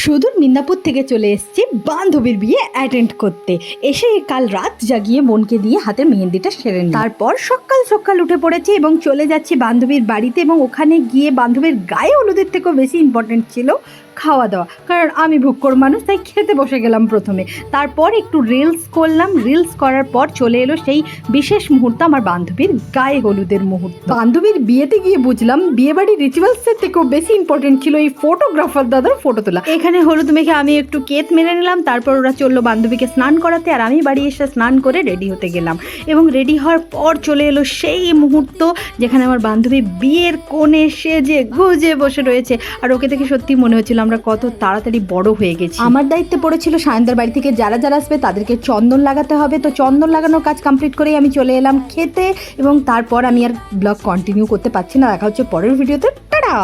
সুদূর মিদনাপুর থেকে চলে এসেছি বান্ধবীর বিয়ে অ্যাটেন্ড করতে। এসে কাল রাত জাগিয়ে বোনকে দিয়ে হাতের মেহেন্দিটা সেরে নিই। তারপর সকাল সকাল উঠে পড়েছি এবং চলে যাচ্ছি বান্ধবীর বাড়িতে। এবং ওখানে গিয়ে বান্ধবীর গায়ে হলুদের থেকেও বেশি ইম্পর্টেন্ট ছিল খাওয়া দাওয়া, কারণ আমি ভুক্কর মানুষ, তাই খেতে বসে গেলাম প্রথমে। তারপর একটু রিলস করলাম। রিলস করার পর চলে এলো সেই বিশেষ মুহূর্ত, আমার বান্ধবীর গায়ে হলুদের মুহূর্ত। বান্ধবীর বিয়েতে গিয়ে বুঝলাম বিয়েবাড়ির রিচুয়ালসের থেকেও বেশি ইম্পর্টেন্ট ছিল এই ফটোগ্রাফার দাদার ফটো তোলা। এখানে হলুদ মেখে আমি একটু কেত মেরে নিলাম। তারপর ওরা চললো বান্ধবীকে স্নান করাতে, আর আমি বাড়ি এসে স্নান করে রেডি হতে গেলাম। এবং রেডি হওয়ার পর চলে এলো সেই মুহূর্ত যেখানে আমার বান্ধবী বিয়ের কোণে সেজে গুজে বসে রয়েছে। আর ওকে দেখে সত্যি মনে হচ্ছিল আমরা কত তাড়াতাড়ি বড় হয়ে গেছি। আমার দায়িত্বে পড়েছিল সায়নদার বাড়ি থেকে যারা যারা আসবে তাদেরকে চন্দন লাগাতে হবে। তো চন্দন লাগানোর কাজ কমপ্লিট করেই আমি চলে এলাম খেতে। এবং তারপর আমি আর ব্লগ কন্টিনিউ করতে পারছি না। দেখা হচ্ছে পরের ভিডিওতে। টাটা।